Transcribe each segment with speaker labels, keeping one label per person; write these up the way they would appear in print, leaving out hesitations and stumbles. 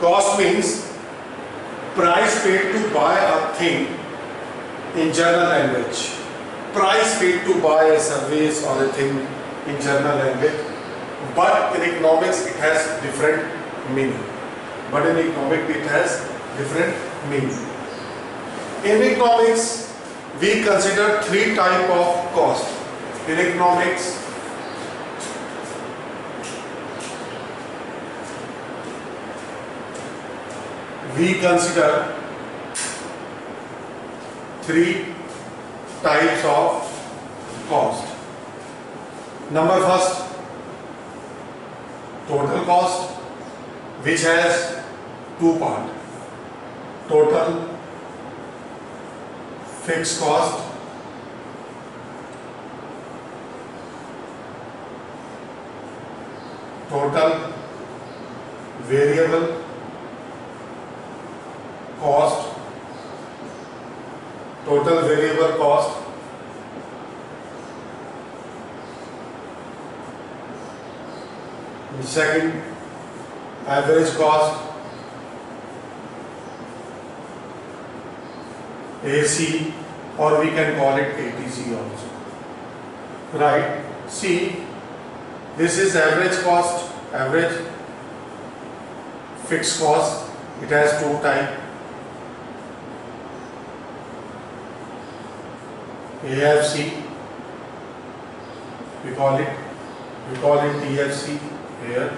Speaker 1: Cost means price paid to buy a thing in general language. Price paid to buy a service or a thing in general language. But in economics it has different meaning. In economics we consider three types of cost. In economics we consider three types of cost. Number first, total cost, which has two parts. Total fixed cost total variable cost, second average cost, AC, or we can call it ATC also. Right? See, this is average cost, average fixed cost. It has two types. AFC, we call it TFC here,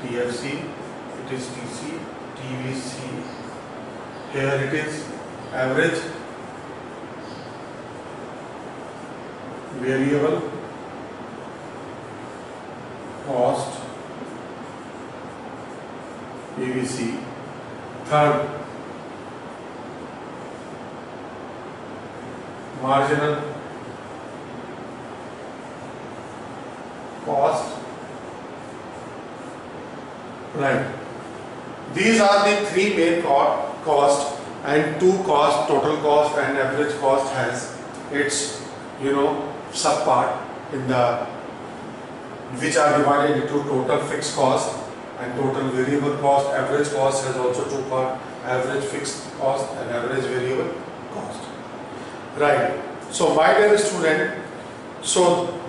Speaker 1: TFC, it is TC, TVC, here it is average variable cost, PVC. Third, marginal cost. Right. These are the three main cost, and two cost, total cost and average cost has its sub part in the which are divided into total fixed cost and total variable cost. Average cost has also two parts, average fixed cost and average variable cost. Right. So my dear student, so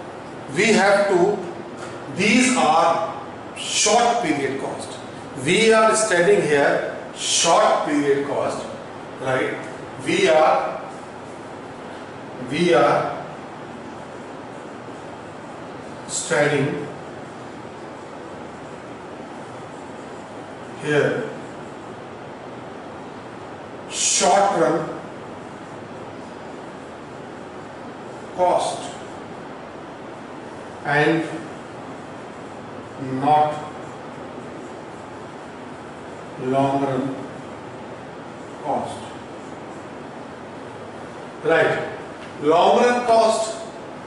Speaker 1: we have to, these are short period cost. We are studying here short period cost, right? We are studying here short run cost and not long run cost. Right. Long run cost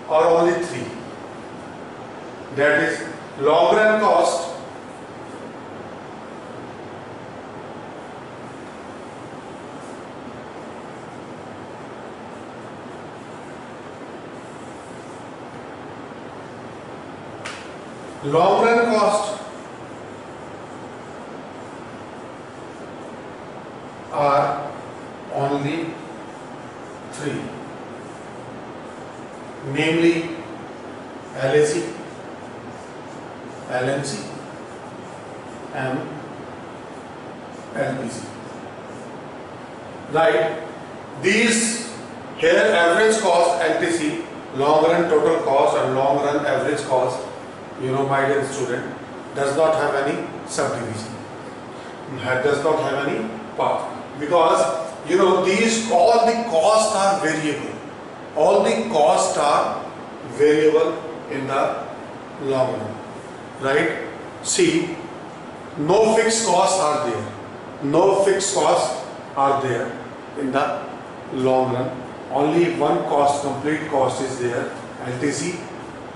Speaker 1: are only three. That is long run cost, are only three, namely LAC, LMC, and LPC. Right? These here average cost, LTC, long run total cost and long run average cost, my dear student, does not have any subdivision, does not have any part, because these all the costs are variable. All the costs are variable in the long run. Right? See, no fixed costs are there. No fixed costs are there in the long run. Only one cost, complete cost is there, LTC,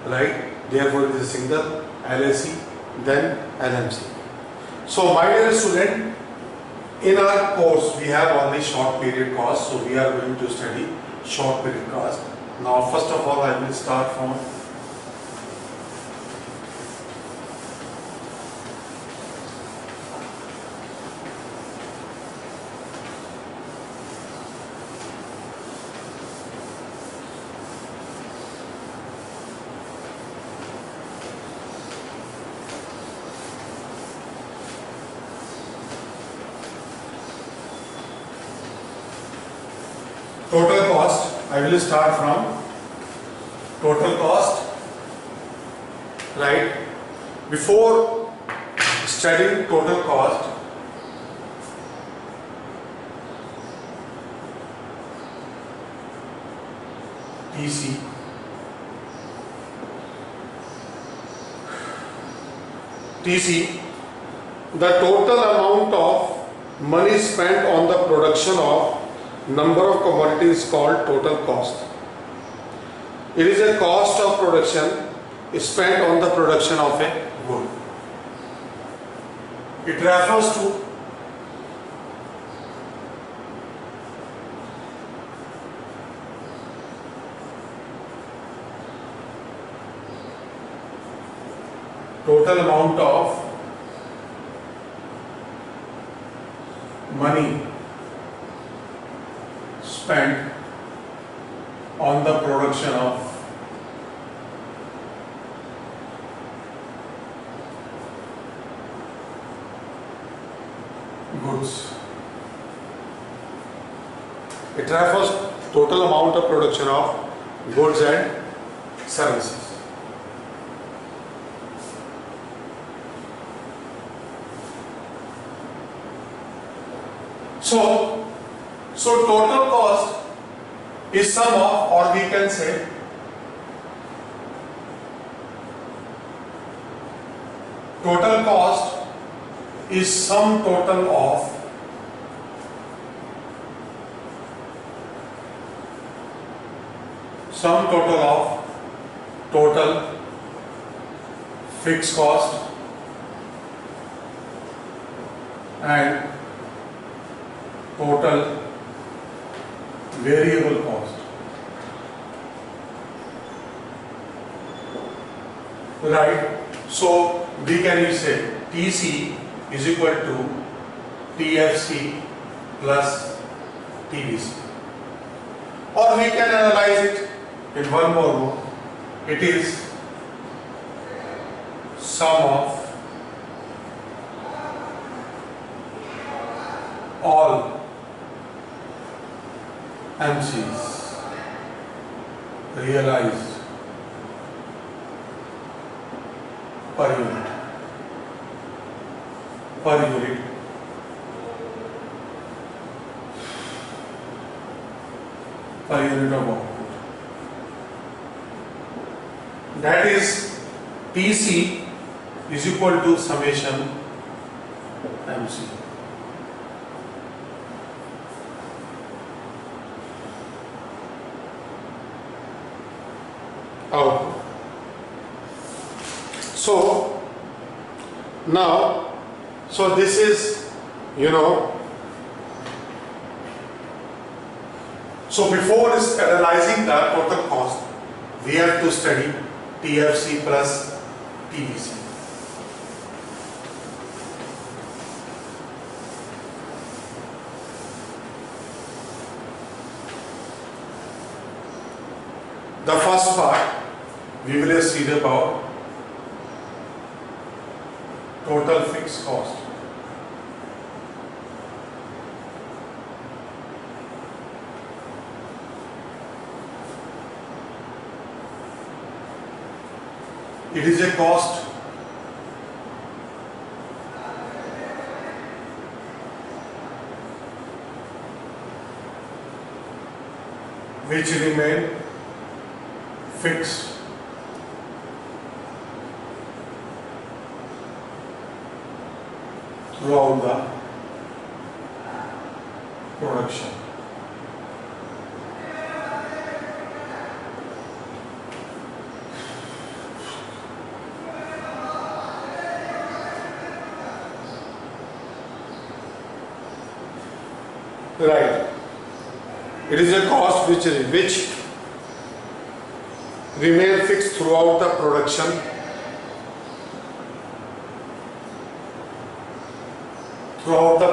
Speaker 1: right? Therefore it is a single, LAC, then LMC. So my dear student, in our course we have only short period cost, so we are going to study short period cost. Now first of all I will start from total cost, I will start from total cost, right? Before studying total cost, TC, the total amount of money spent on the production of number of commodities is called total cost. It is a cost of production spent on the production of a good. It refers to total amount of money spent on the production of goods. It refers total amount of production of goods and services. So total cost is sum of, or we can say total cost is sum total of total fixed cost and total variable cost. Right? So we can say TC is equal to TFC plus TVC. Or we can analyze it in one more way. It is sum of all MCs realized per unit of output. That is TC is equal to summation MC. Output. So now, so this is, so before analyzing the total cost, we have to study TFC plus TVC. The first part we will see about total fixed cost. It is a cost which remain fixed throughout the production. Right. It is a cost which remain fixed throughout the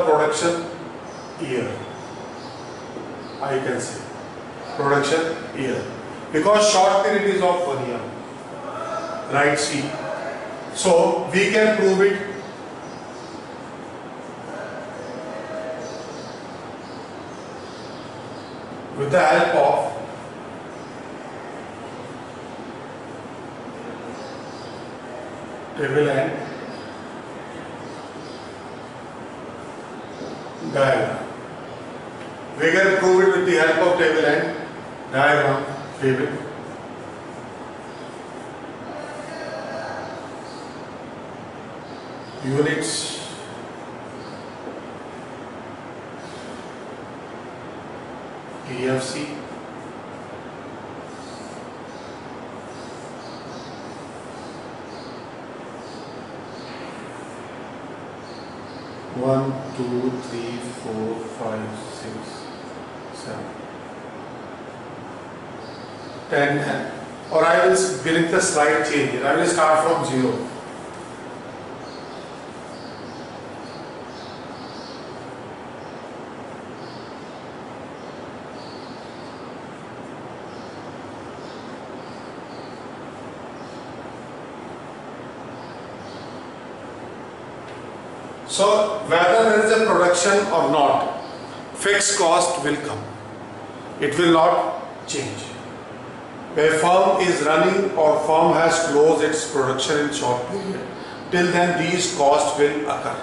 Speaker 1: production year. I can say production year, because short period is of 1 year. Right? See, so we can prove it. with the help of table and diagram. We can prove it with the help of table and diagram. Table. Units. TFC. One, two, three, 4, 5, 6, 7, 10, or I will bring the slide change here. I will start from 0. So whether there is a production or not, fixed cost will come. It will not change. Where firm is running or firm has closed its production in short period, till then these costs will occur.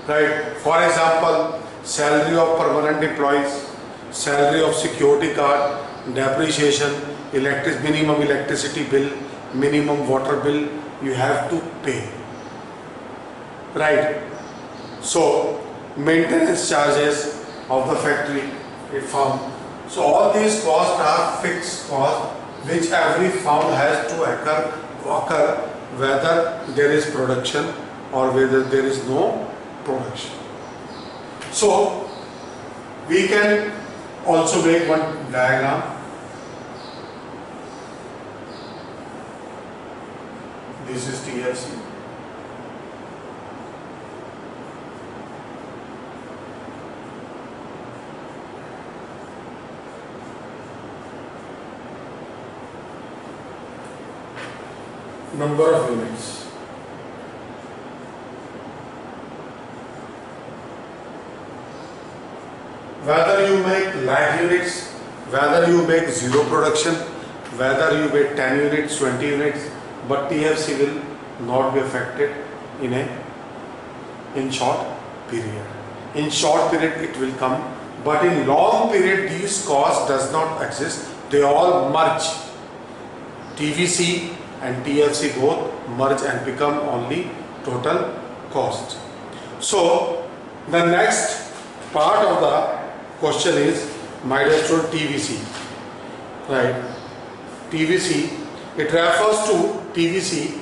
Speaker 1: Right? For example, salary of permanent employees, salary of security guard, depreciation, minimum electricity bill, minimum water bill, you have to pay. Right? So, maintenance charges of the factory, firm. So, all these costs are fixed costs which every firm has to occur whether there is production or whether there is no production. So, we can also make one diagram. This is TLC. Number of units. Whether you make lakh units, whether you make zero production, whether you make 10 units, 20 units, but TFC will not be affected in short period. In short period it will come, but in long period these costs does not exist. They all merge. TVC and TLC both merge and become only total cost. So the next part of the question is, my dear student, TVC. Right? TVC, it refers to TVC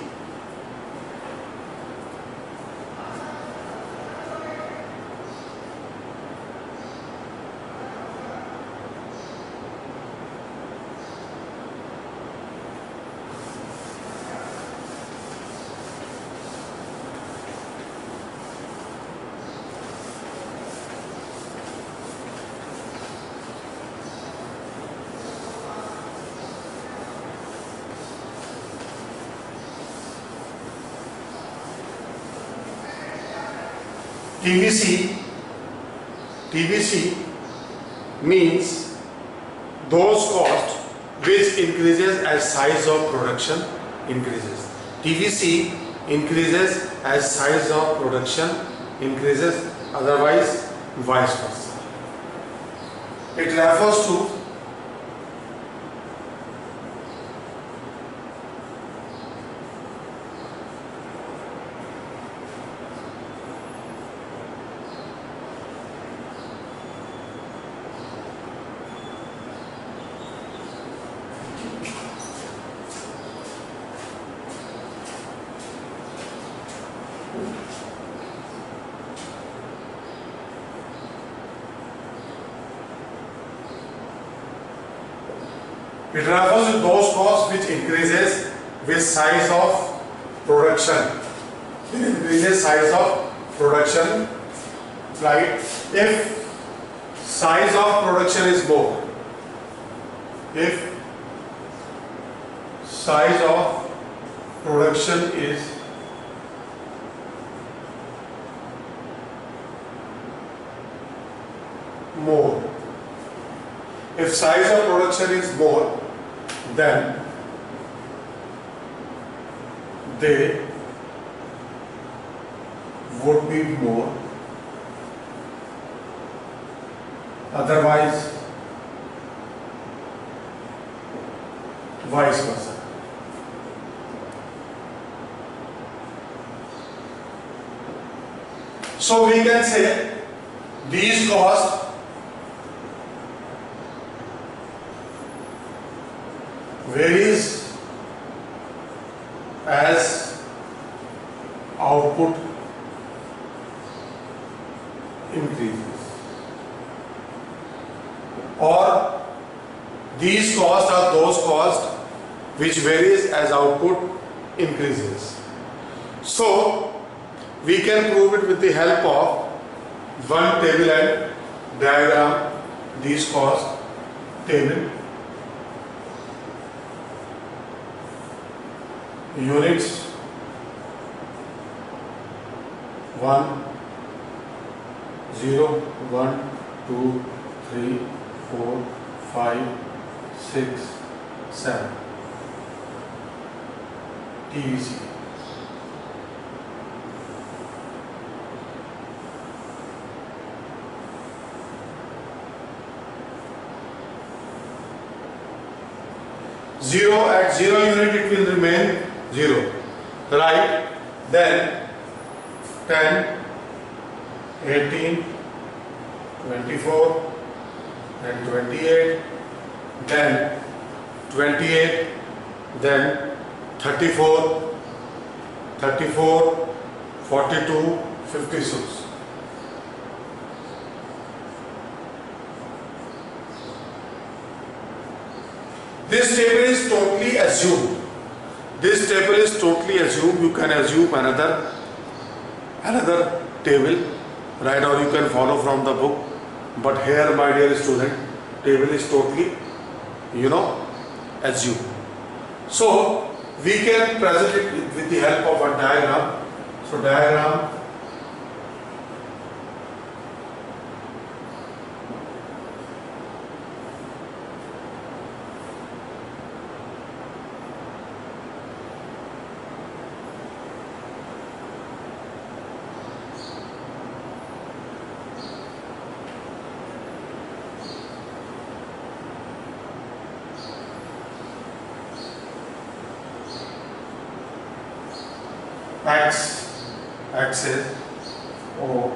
Speaker 1: TVC means those costs which increases as size of production increases. TVC increases as size of production increases, otherwise vice versa. It refers to those costs which increases with size of production. It increases size of production, right? If size of production is more, if size of production is more, If size of production is more, then they would be more, otherwise vice versa. So we can say these costs varies as output increases, or these costs are those costs which varies as output increases. So we can prove it with the help of one table and diagram. These cost table, units 1, 0, 1, 2, 3, 4, 5, 6, 7 TVC. Zero, at 0 unit it will remain 0, right? Then 10, 18, 24, then 28, then 28, then 34, 34, 42, 56. This table is totally assumed. This table is totally assumed. You can assume another table, right? Or you can follow from the book. But here, my dear student, table is totally, assumed. So we can present it with the help of a diagram. So diagram. X is O,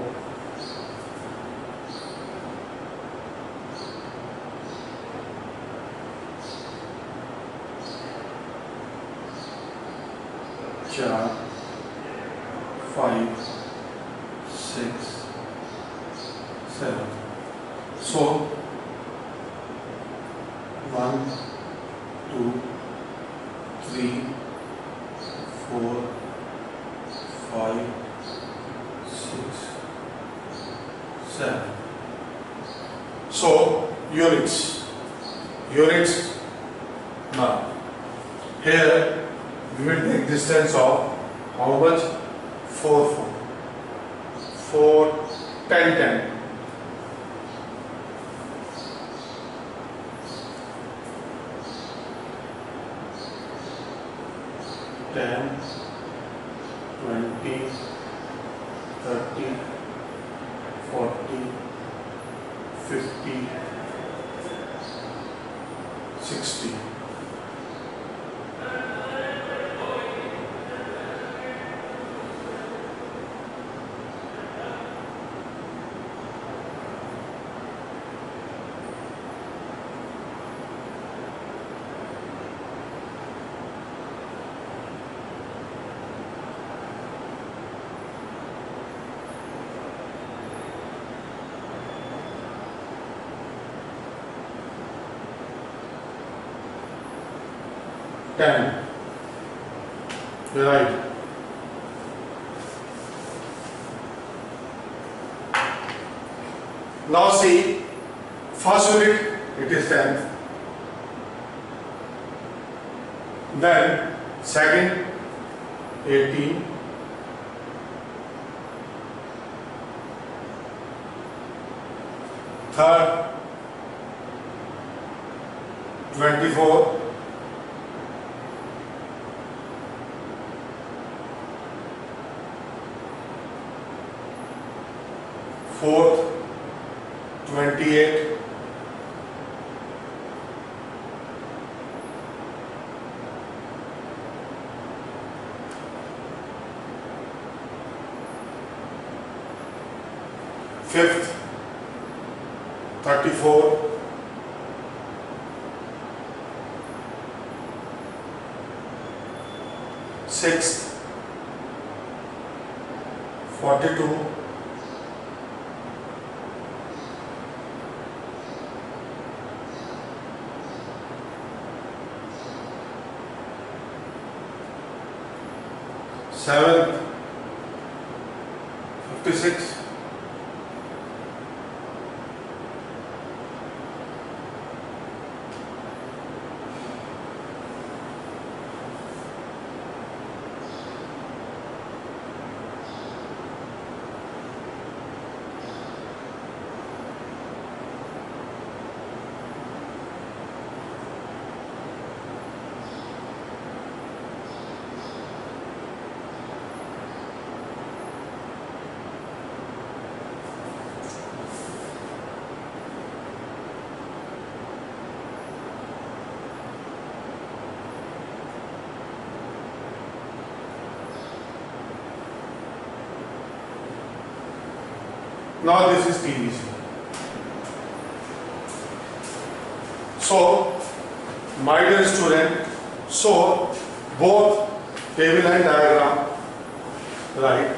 Speaker 1: चार, 5, 6, 7. So 1, 2, 3, 4, 5, 6, 7. So units. Now here we will take distance of how much? 4, 10, 10. 10, 20, 30, 40, 50, 60. Ten. Right. Now see, first unit it is 10. Then second 18. Third 24, 4th, 28, 5th, 34, 6th, 42, 7th, 56, now this is TVC. So, my dear student, so both table and diagram, right?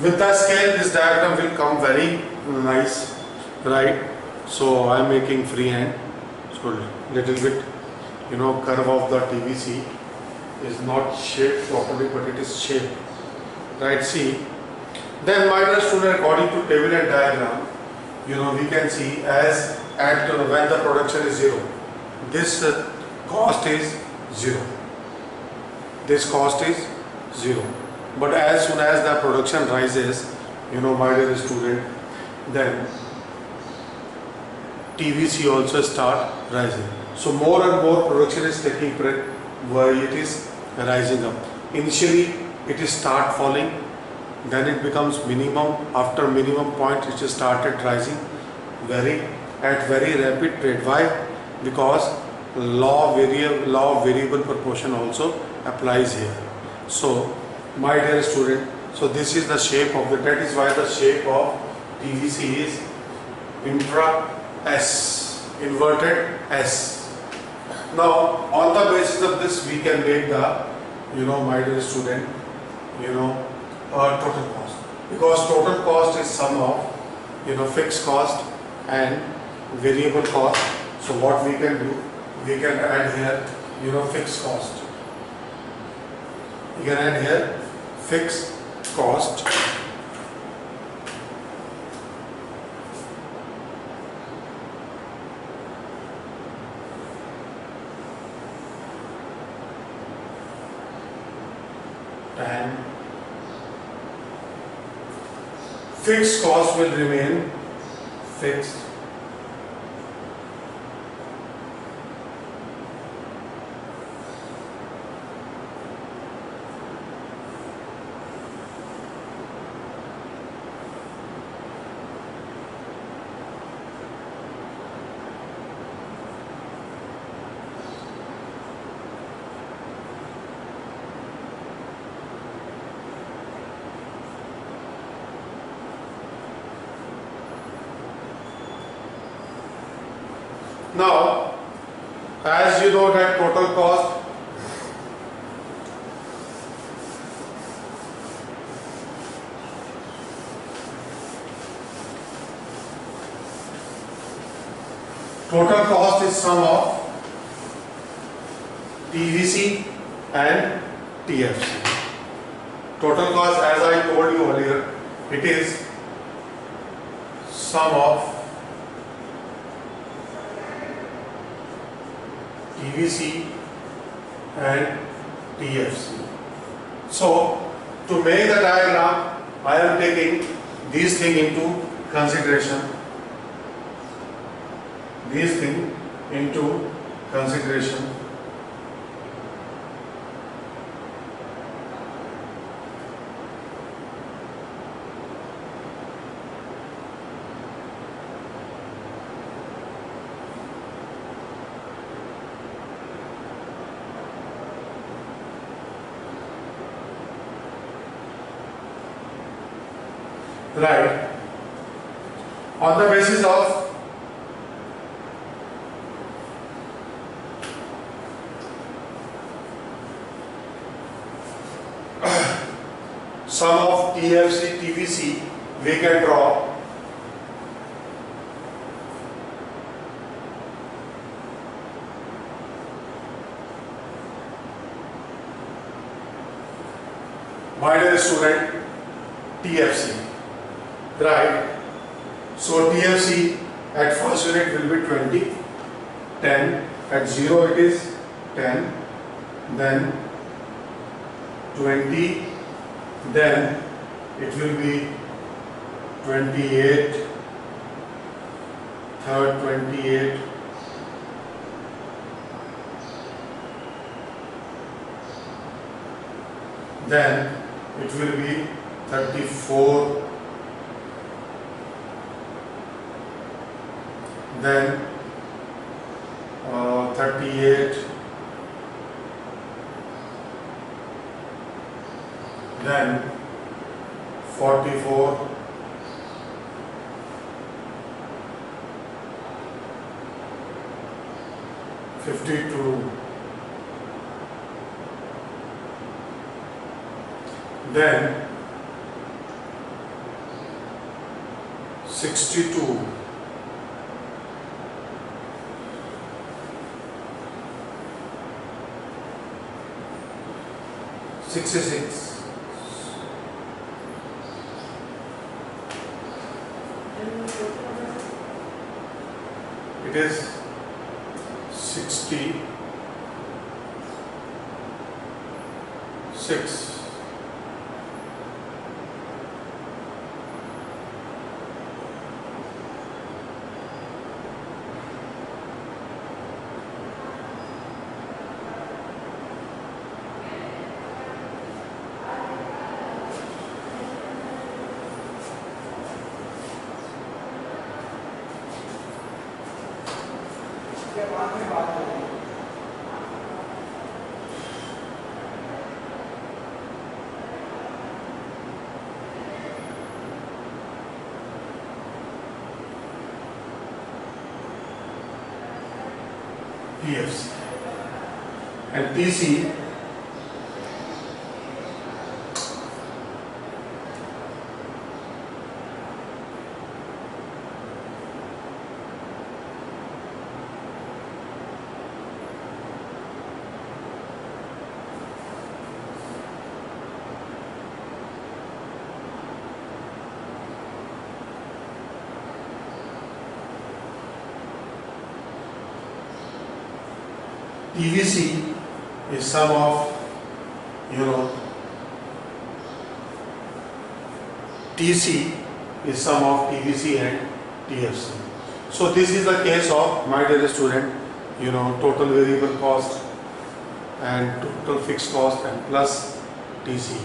Speaker 1: With the scale, this diagram will come very nice, right? So I am making freehand. So little bit, curve of the TVC is not shaped properly, but it is shaped, right? See, then my dear student, according to table and diagram, we can see as at when the production is 0, this cost is 0. This cost is 0. But as soon as the production rises, my dear student, then TVC also start rising. So more and more production is taking place where it is rising up. Initially it is start falling, then it becomes minimum. After minimum point it is started rising at very rapid rate. Why? Because law of variable proportion also applies here. So my dear student, so this is the shape of that is why the shape of TVC is intra S, inverted S. Now on the basis of this we can make the, my dear student, total cost, because total cost is sum of, fixed cost and variable cost. So what we can do, we can add here, fixed cost. You can add here fixed cost and fixed cost will remain fixed. Now, as you know that total cost is sum of TVC and TFC. Total cost, as I told you earlier, it is sum of TVC and TFC. So, to make the diagram, I am taking these things into consideration. Right. On the basis of sum of TFC, TVC, we can draw my dear student TFC. Right. So TFC at first unit will be 20, 10, at 0 it is 10, then 20, then it will be 28, third 28, then it will be 34, then 38, then 44, (52), then 62, (66), it is 66, TFC and TC TVC is sum of, TC is sum of TVC and TFC. So this is the case of, my dear student, total variable cost and total fixed cost and plus TC.